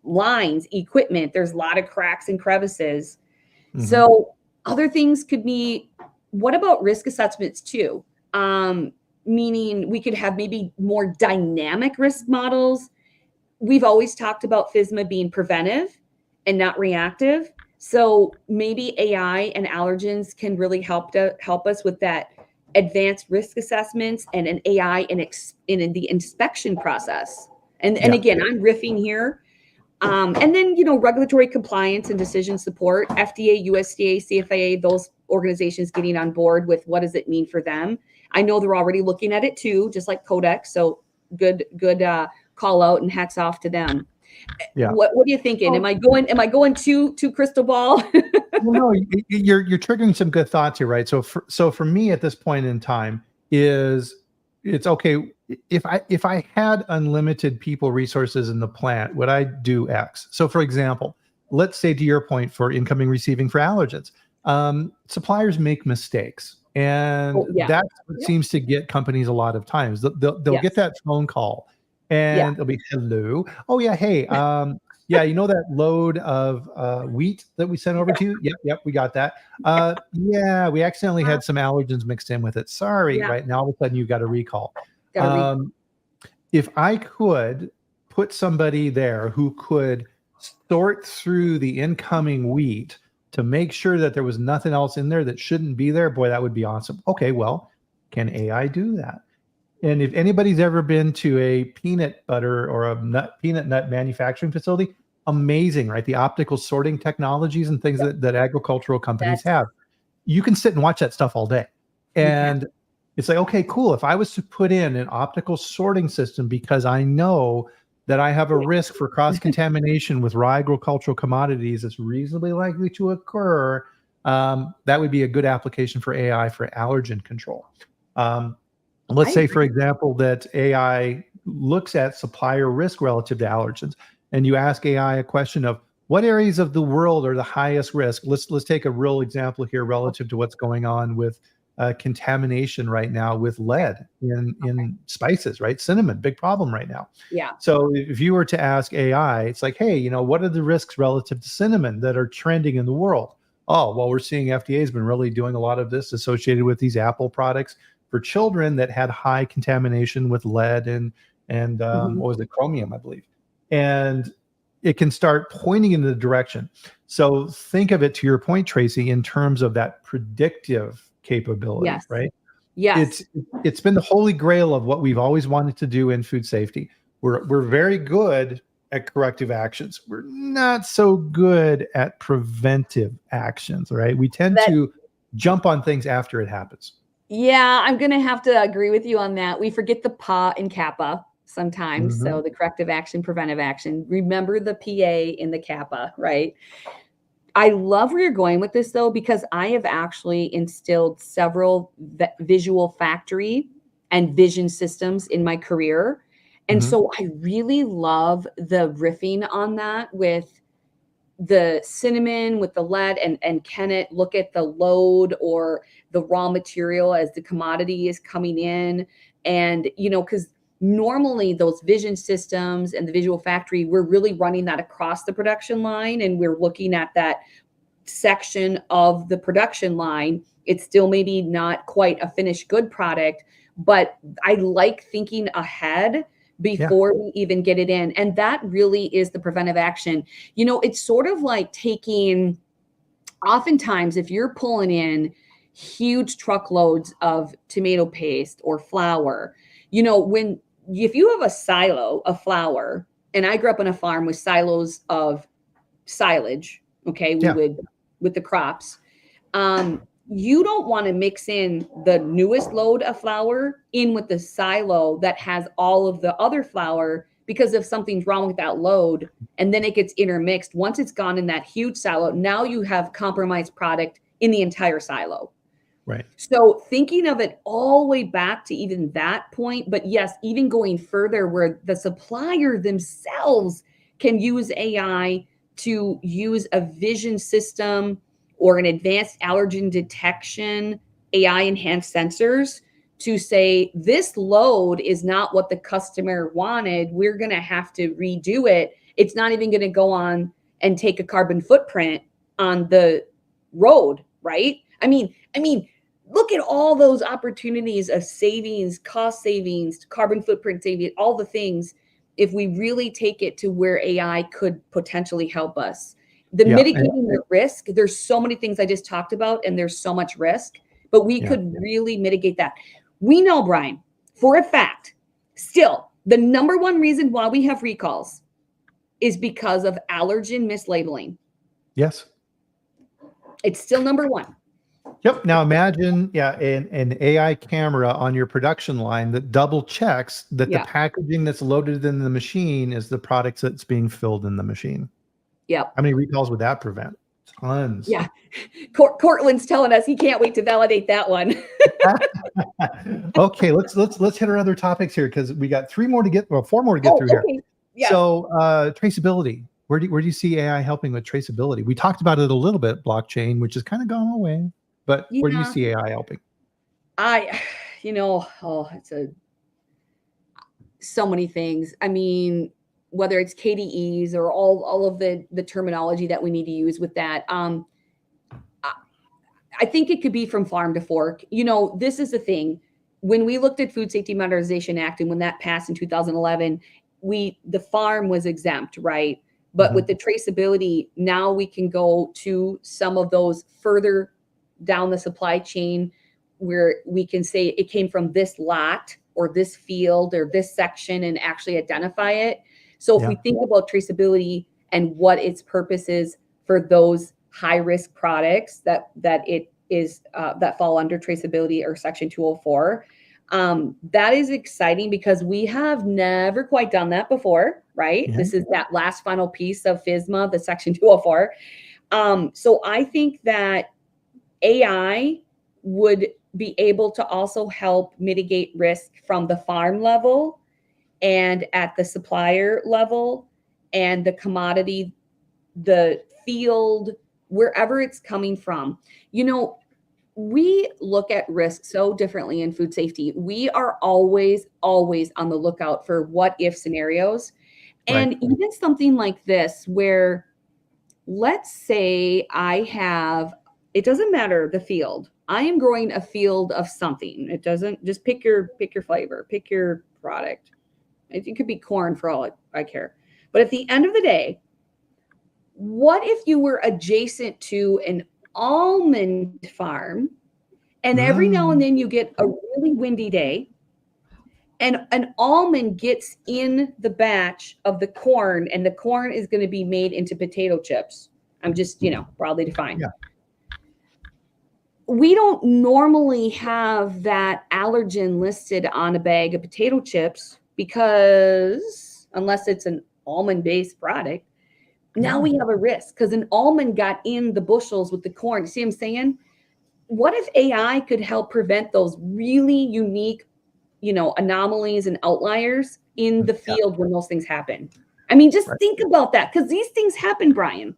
S2: lines, equipment. There's a lot of cracks and crevices. So other things could be, what about risk assessments too? Meaning we could have maybe more dynamic risk models. We've always talked about FSMA being preventive and not reactive. So maybe AI and allergens can really help us with that advanced risk assessments, and an AI in the inspection process And again, I'm riffing here. And then, regulatory compliance and decision support, FDA, USDA, CFIA, those organizations getting on board with what does it mean for them. I know they're already looking at it too, just like Codex. So good call out and hats off to them.
S1: Yeah.
S2: What are you thinking? Am I going too crystal ball?
S1: Well, no, you're triggering some good thoughts here, right? So for me at this point in time it's okay if I had unlimited people resources in the plant, would I do X? So for example, let's say to your point for incoming receiving for allergens, suppliers make mistakes, and that's what seems to get companies a lot of times. They'll get that phone call and they'll be, hello, oh yeah, hey, yeah, that load of wheat that we sent over to you? Yep, we got that. Yeah, we accidentally had some allergens mixed in with it. Sorry, right now all of a sudden you've got a recall. If I could put somebody there who could sort through the incoming wheat to make sure that there was nothing else in there that shouldn't be there, boy, that would be awesome. Okay, well, can AI do that? And if anybody's ever been to a peanut butter or a peanut nut manufacturing facility, amazing, right? The optical sorting technologies and things that agricultural companies have. You can sit and watch that stuff all day. And it's like, okay, cool. If I was to put in an optical sorting system because I know that I have a risk for cross-contamination with raw agricultural commodities that's reasonably likely to occur, that would be a good application for AI for allergen control. Let's say, for example, that AI looks at supplier risk relative to allergens, and you ask AI a question of what areas of the world are the highest risk. Let's take a real example here relative to what's going on with contamination right now with lead in spices, right? Cinnamon, big problem right now.
S2: Yeah.
S1: So if you were to ask AI, it's like, hey, what are the risks relative to cinnamon that are trending in the world? Oh, well, we're seeing FDA has been really doing a lot of this associated with these Apple products for children that had high contamination with lead and what was it, chromium, I believe. And it can start pointing in the direction. So think of it, to your point, Tracy, in terms of that predictive capability, right?
S2: Yes.
S1: It's been the holy grail of what we've always wanted to do in food safety. We're very good at corrective actions. We're not so good at preventive actions, right? We tend to jump on things after it happens.
S2: Yeah, I'm going to have to agree with you on that. We forget the PA and CAPA sometimes. So the corrective action, preventive action. Remember the PA in the CAPA, right? I love where you're going with this, though, because I have actually instilled several visual factory and vision systems in my career. And so I really love the riffing on that with the cinnamon, with the lead, and can it look at the load or the raw material as the commodity is coming in? And, because normally those vision systems and the visual factory, we're really running that across the production line, and we're looking at that section of the production line. It's still maybe not quite a finished good product, but I like thinking ahead before we even get it in. And that really is the preventive action. It's sort of like taking, oftentimes, if you're pulling in huge truckloads of tomato paste or flour, if you have a silo of flour, and I grew up on a farm with silos of silage, okay, we would, with the crops, you don't want to mix in the newest load of flour in with the silo that has all of the other flour, because if something's wrong with that load and then it gets intermixed, once it's gone in that huge silo, now you have compromised product in the entire silo.
S1: Right.
S2: So thinking of it all the way back to even that point, but yes, even going further where the supplier themselves can use AI to use a vision system or an advanced allergen detection, AI enhanced sensors to say, this load is not what the customer wanted. We're going to have to redo it. It's not even going to go on and take a carbon footprint on the road, right? I mean, look at all those opportunities of savings, cost savings, carbon footprint savings, all the things, if we really take it to where AI could potentially help us. The mitigating the risk, there's so many things I just talked about, and there's so much risk, but we could really mitigate that. We know, Bryan, for a fact, still, The number one reason why we have recalls is because of allergen mislabeling.
S1: Yes.
S2: It's still number one.
S1: Yep. Now imagine, an AI camera on your production line that double checks that the packaging that's loaded in the machine is the products that's being filled in the machine.
S2: Yep.
S1: How many recalls would that prevent? Tons.
S2: Yeah. Cortland's telling us he can't wait to validate that one.
S1: Okay, let's hit our other topics here because we got 4 more to get through here.
S2: Yeah.
S1: So traceability. Where do you see AI helping with traceability? We talked about it a little bit, blockchain, which has kind of gone away. But where do you see AI helping?
S2: So many things. I mean, whether it's KDEs or all of the terminology that we need to use with that. I think it could be from farm to fork. This is the thing. When we looked at Food Safety Modernization Act and when that passed in 2011, the farm was exempt, right? But with the traceability, now we can go to some of those further down the supply chain where we can say it came from this lot or this field or this section and actually identify it. So if we think about traceability and what its purpose is for those high risk products that it is that fall under traceability or section 204, that is exciting because we have never quite done that before, right? This is that last final piece of FSMA, the section 204. So I think that AI would be able to also help mitigate risk from the farm level and at the supplier level and the commodity, the field, wherever it's coming from. We look at risk so differently in food safety. We are always on the lookout for what if scenarios. And even something like this, where let's say it doesn't matter the field. I am growing a field of something. It doesn't just pick your flavor, pick your product. It could be corn for all I care. But at the end of the day, what if you were adjacent to an almond farm and every now and then you get a really windy day and an almond gets in the batch of the corn and the corn is going to be made into potato chips? I'm just, broadly defined.
S1: Yeah.
S2: We don't normally have that allergen listed on a bag of potato chips because unless it's an almond-based product, now we have a risk because an almond got in the bushels with the corn. See what I'm saying? What if AI could help prevent those really unique, anomalies and outliers in the field when those things happen? I mean, just think about that because these things happen, Bryan.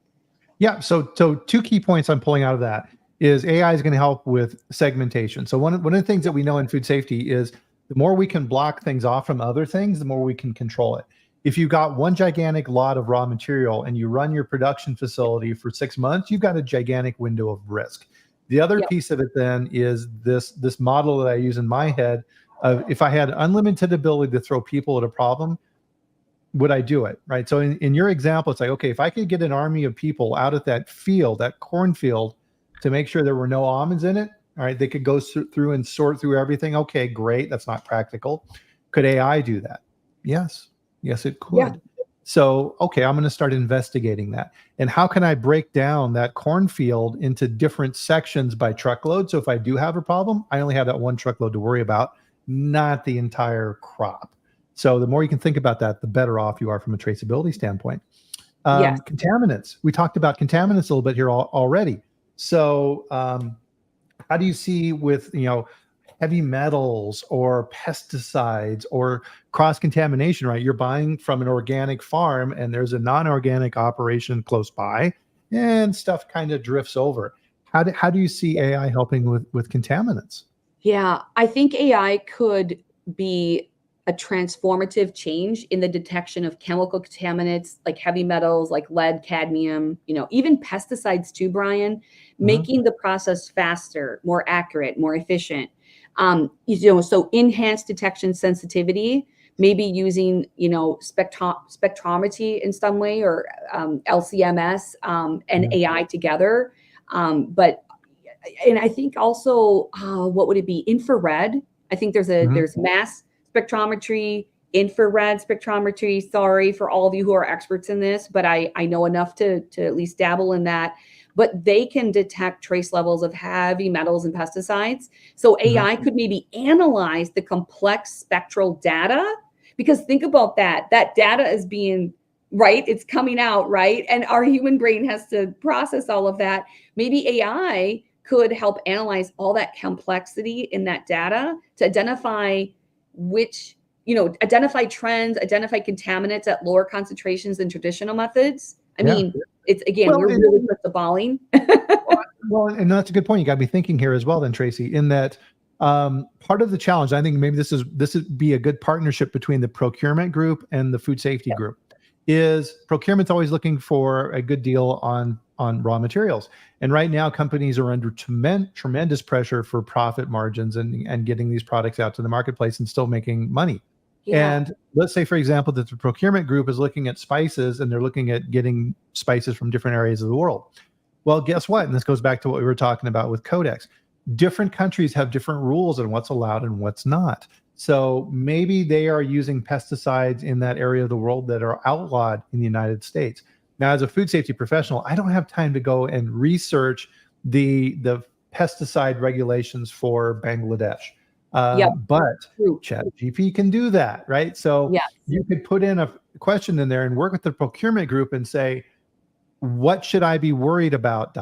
S1: Yeah. So 2 key points I'm pulling out of that is AI is going to help with segmentation. So one of the things that we know in food safety is the more we can block things off from other things, the more we can control it. If you've got one gigantic lot of raw material and you run your production facility for 6 months, you've got a gigantic window of risk. The other piece of it then is this model that I use in my head of if I had unlimited ability to throw people at a problem, would I do it? Right. So in your example, it's like, okay, if I could get an army of people out at that field, that cornfield, to make sure there were no almonds in it, all right, they could go through and sort through everything. Okay, great. That's not practical. Could AI do that? Yes. Yes, it could. Yeah. So, okay, I'm going to start investigating that. And how can I break down that cornfield into different sections by truckload? So if I do have a problem, I only have that one truckload to worry about, not the entire crop. So the more you can think about that, the better off you are from a traceability standpoint. Contaminants. We talked about contaminants a little bit here already. So how do you see with, heavy metals or pesticides or cross-contamination, right? You're buying from an organic farm and there's a non-organic operation close by and stuff kind of drifts over. How do you see AI helping with contaminants?
S2: Yeah, I think AI could be a transformative change in the detection of chemical contaminants like heavy metals, like lead, cadmium, even pesticides too, Bryan, making the process faster, more accurate, more efficient. So enhanced detection sensitivity, maybe using, spectrometry in some way or LCMS and AI together. And I think also, what would it be? Infrared. I think there's mass spectrometry infrared spectrometry. Sorry for all of you who are experts in this, but I know enough to at least dabble in that. But they can detect trace levels of heavy metals and pesticides. So AI could maybe analyze the complex spectral data, because think about that. That data is being, right? It's coming out, right? And our human brain has to process all of that. Maybe AI could help analyze all that complexity in that data to identify which, identify trends, identify contaminants at lower concentrations than traditional methods. I mean, it's, again,
S1: Well,
S2: we're really crystal balling.
S1: Well, and that's a good point. You got to be thinking here as well, then, Tracy, in that part of the challenge, I think maybe this would be a good partnership between the procurement group and the food safety group. Is procurement's always looking for a good deal on raw materials, and right now companies are under tremendous pressure for profit margins and getting these products out to the marketplace and still making money. And let's say, for example, that the procurement group is looking at spices and they're looking at getting spices from different areas of the world. Well, guess what? And this goes back to what we were talking about with Codex. Different countries have different rules on what's allowed and what's not. So maybe they are using pesticides in that area of the world that are outlawed in the United States. Now, as a food safety professional, I don't have time to go and research the pesticide regulations for Bangladesh. But ChatGPT can do that, right? So you could put in a question in there and work with the procurement group and say, what should I be worried about, ...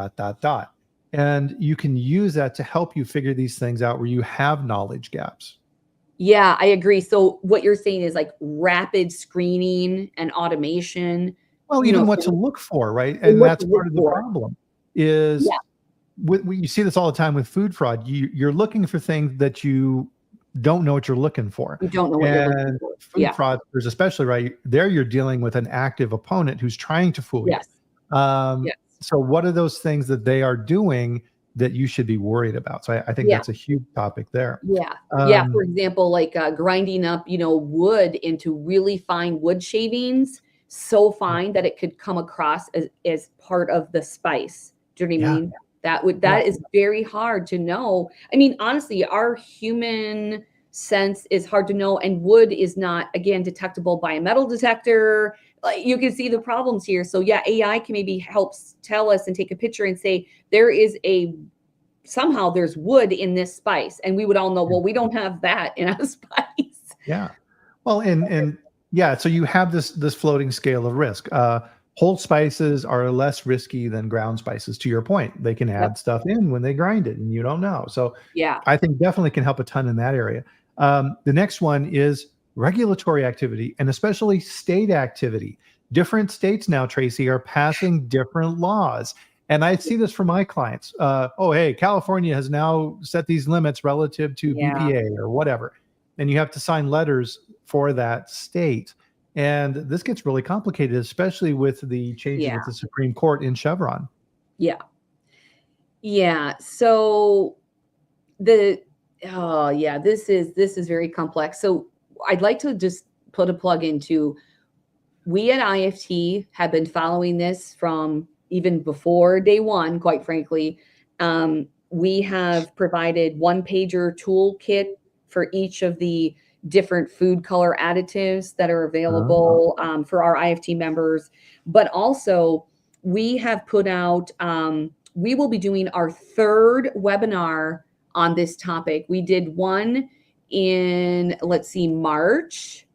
S1: And you can use that to help you figure these things out where you have knowledge gaps.
S2: Yeah, I agree. So what you're saying is like rapid screening and automation.
S1: Well, even what to look for, right? And that's part of the problem is you see this all the time with food fraud. You're looking for things that you don't know what you're looking for.
S2: You don't know what you're looking for.
S1: Food fraudsters, especially, right there, you're dealing with an active opponent who's trying to fool you. So what are those things that they are doing that you should be worried about? So I think that's a huge topic there.
S2: For example, like grinding up, wood into really fine wood shavings, so fine that it could come across as part of the spice. Do you know what I mean? That is very hard to know. I mean, honestly, our human sense is hard to know, and wood is not, again, detectable by a metal detector. Like, you can see the problems here. So AI can maybe help tell us and take a picture and say somehow there's wood in this spice, and we would all know, well, we don't have that in a spice.
S1: Well, so you have this floating scale of risk. Whole spices are less risky than ground spices. To your point, they can add stuff in when they grind it, and you don't know. So I think definitely can help a ton in that area. The next one is regulatory activity, and especially state activity. Different states now, Tracy, are passing different laws. And I see this for my clients. Hey, California has now set these limits relative to BPA or whatever. And you have to sign letters for that state. And this gets really complicated, especially with the changes with the Supreme Court in Chevron.
S2: So this is very complex. So I'd like to just put a plug into, we at IFT have been following this from even before day one, quite frankly. We have provided one-pager toolkit for each of the different food color additives that are available for our IFT members. But also, we have put out, we will be doing our third webinar on this topic. We did one in, March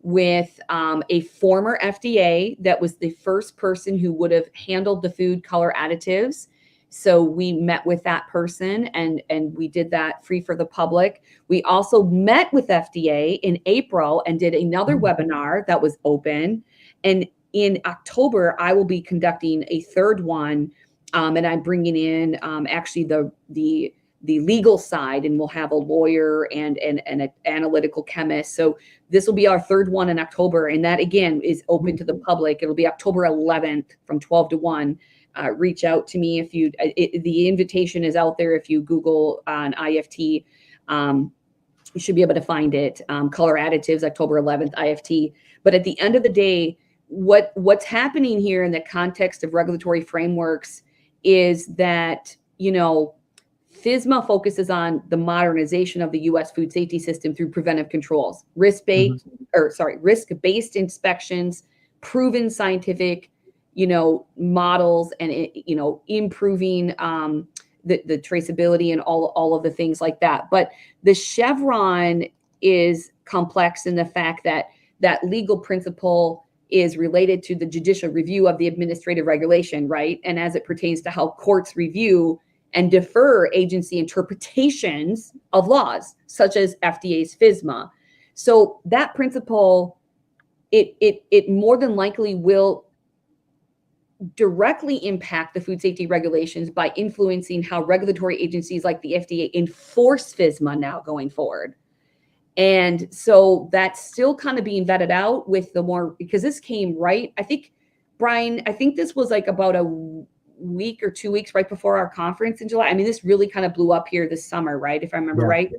S2: with a former FDA that was the first person who would have handled the food color additives. So we met with that person and we did that free for the public. We also met with FDA in April and did another webinar that was open. And in October, I will be conducting a third one. And I'm bringing in actually the legal side, and we'll have a lawyer and an analytical chemist. So this will be our third one in October. And that, again, is open to the public. It'll be October 11th from 12 to 1. Reach out to me if the invitation is out there. If you Google on IFT, you should be able to find it. Color additives, October 11th, IFT. But at the end of the day, what's happening here in the context of regulatory frameworks is that, FSMA focuses on the modernization of the U.S. food safety system through preventive controls, risk-based inspections, proven scientific, models, and improving the traceability and all of the things like that. But the chevron is complex in the fact that that legal principle is related to the judicial review of the administrative regulation, right? And as it pertains to how courts review and defer agency interpretations of laws, such as FDA's FSMA. So that principle, it more than likely will directly impact the food safety regulations by influencing how regulatory agencies like the FDA enforce FSMA now going forward. And so that's still kind of being vetted out with the more, because this came right, I think, Bryan, I think this was like about a week or 2 weeks right before our conference in July. I mean, this really kind of blew up here this summer, right? If I remember right.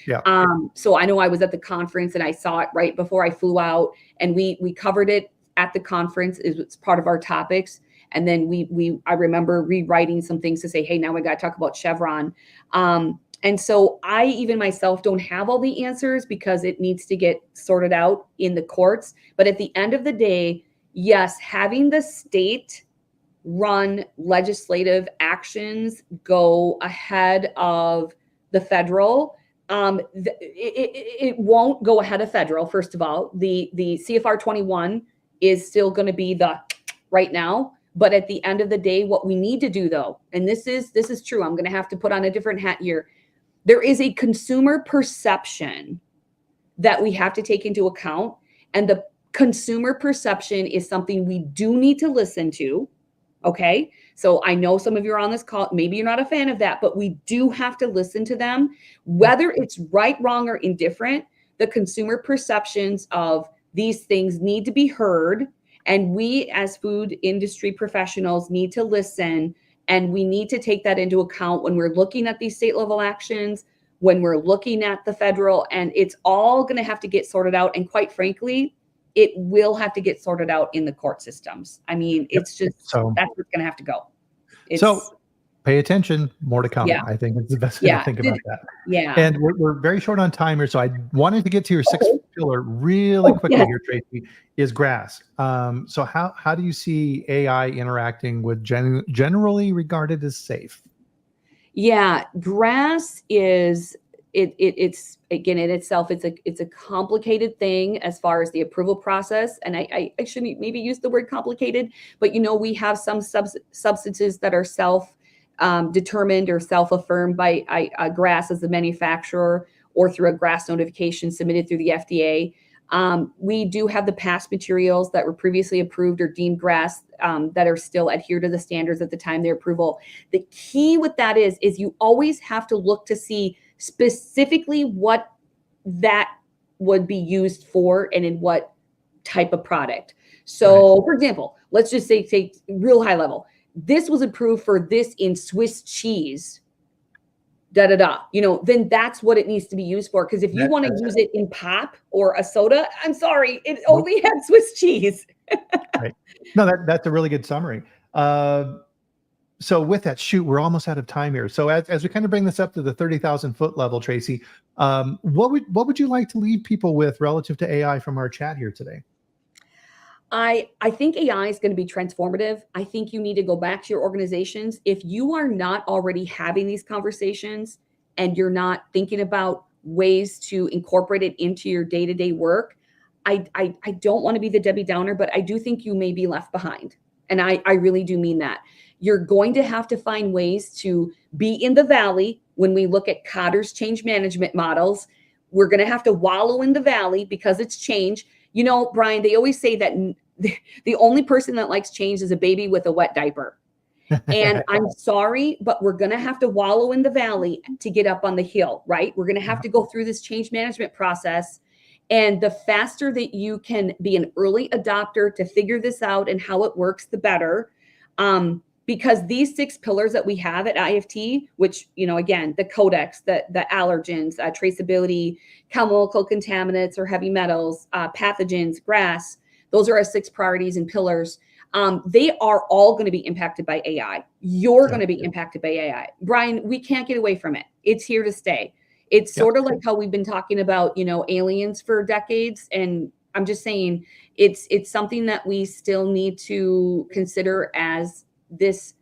S1: Yeah.
S2: So I know I was at the conference and I saw it right before I flew out, and we covered it at the conference. It's part of our topics. And then I remember rewriting some things to say, hey, now we got to talk about Chevron. And so I even myself don't have all the answers because it needs to get sorted out in the courts. But at the end of the day, yes, having the state run legislative actions go ahead of the federal, it won't go ahead of federal. First of all, the CFR 21 is still going to be the right now. But at the end of the day, what we need to do, though, and this is true, I'm going to have to put on a different hat here. There is a consumer perception that we have to take into account. And the consumer perception is something we do need to listen to. Okay. So I know some of you are on this call. Maybe you're not a fan of that, but we do have to listen to them, whether it's right, wrong, or indifferent. The consumer perceptions of these things need to be heard. And we as food industry professionals need to listen, and we need to take that into account when we're looking at these state level actions, when we're looking at the federal, and it's all going to have to get sorted out. And quite frankly, it will have to get sorted out in the court systems. I mean, it's just, that's what's going to have to go.
S1: So pay attention, more to come.
S2: Yeah.
S1: I think it's the best way to think about that.
S2: Yeah.
S1: And we're very short on time here. So I wanted to get to your sixth pillar really quickly here, Tracy, is grass. So how do you see AI interacting with generally regarded as safe?
S2: Yeah, grass is, it's again, in itself, it's a complicated thing as far as the approval process. And I shouldn't maybe use the word complicated, but we have some substances that are determined or self-affirmed by GRAS as the manufacturer, or through a GRAS notification submitted through the FDA. We do have the past materials that were previously approved or deemed GRAS that are still adhere to the standards at the time of their approval. The key with that is you always have to look to see specifically what that would be used for and in what type of product. So, for example, let's just say, take real high level. This was approved for this in Swiss cheese, then that's what it needs to be used for. Because if you want to use it in pop or a soda, I'm sorry, it only had Swiss cheese.
S1: Right. No, that's a really good summary. So with that, we're almost out of time here. So as we kind of bring this up to the 30,000 foot level, Tracy, what would you like to leave people with relative to AI from our chat here today?
S2: I think AI is going to be transformative. I think you need to go back to your organizations. If you are not already having these conversations and you're not thinking about ways to incorporate it into your day-to-day work, I don't want to be the Debbie Downer, but I do think you may be left behind. And I really do mean that. You're going to have to find ways to be in the valley. When we look at Cotter's change management models, we're going to have to wallow in the valley because it's change. Bryan, they always say that the only person that likes change is a baby with a wet diaper. And I'm sorry, but we're going to have to wallow in the valley to get up on the hill, right? We're going to have to go through this change management process. And the faster that you can be an early adopter to figure this out and how it works, the better. Because these 6 pillars that we have at IFT, which, again, the codex, the allergens, traceability, chemical contaminants or heavy metals, pathogens, GRAS, those are our 6 priorities and pillars. They are all going to be impacted by AI. You're going to be impacted by AI. Bryan, we can't get away from it. It's here to stay. It's sort of like how we've been talking about, aliens for decades. And I'm just saying it's something that we still need to consider as this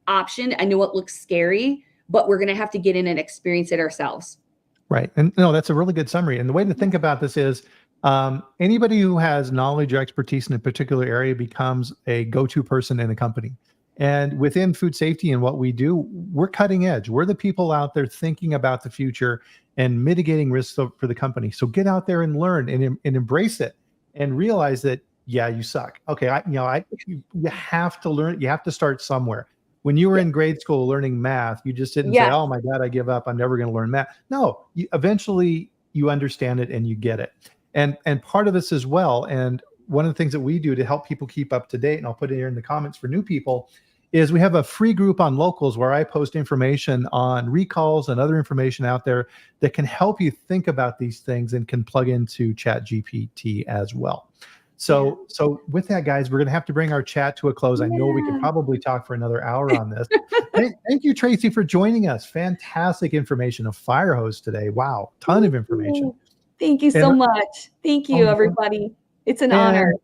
S2: option. I know it looks scary, but we're going to have to get in and experience it ourselves.
S1: Right. And no, that's a really good summary. And the way to think about this is anybody who has knowledge or expertise in a particular area becomes a go-to person in a company. And within food safety and what we do, we're cutting edge. We're the people out there thinking about the future and mitigating risks for the company. So get out there and learn and embrace it and realize that, yeah, you suck. Okay. You have to learn. You have to start somewhere. When you were in grade school learning math, you just didn't say, oh my God, I give up. I'm never going to learn math. No, eventually you understand it and you get it. And part of this as well, and one of the things that we do to help people keep up to date, and I'll put it here in the comments for new people, is we have a free group on locals where I post information on recalls and other information out there that can help you think about these things and can plug into ChatGPT as well. So with that, guys, we're going to have to bring our chat to a close. I know we could probably talk for another hour on this. Thank you, Tracy, for joining us. Fantastic information, a fire hose today. Wow, ton of information.
S2: Thank you so much. Thank you, everybody. It's an honor.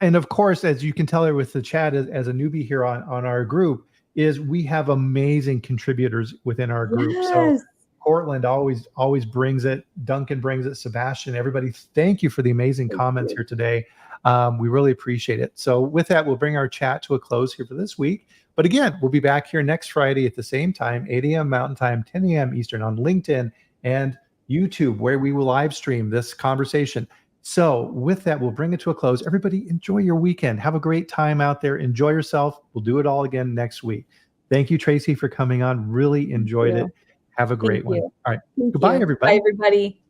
S1: And of course, as you can tell here with the chat, as a newbie here on our group, is we have amazing contributors within our group.
S2: Yes.
S1: So Portland always brings it. Duncan brings it. Sebastian, everybody, thank you for the amazing comments here today. We really appreciate it. So with that, we'll bring our chat to a close here for this week. But again, we'll be back here next Friday at the same time, 8 a.m. Mountain Time, 10 a.m. Eastern on LinkedIn and YouTube, where we will live stream this conversation. So with that, we'll bring it to a close. Everybody, enjoy your weekend. Have a great time out there. Enjoy yourself. We'll do it all again next week. Thank you, Tracy, for coming on. Really enjoyed it. Have a great one. All right. Goodbye, everybody.
S2: Bye, everybody.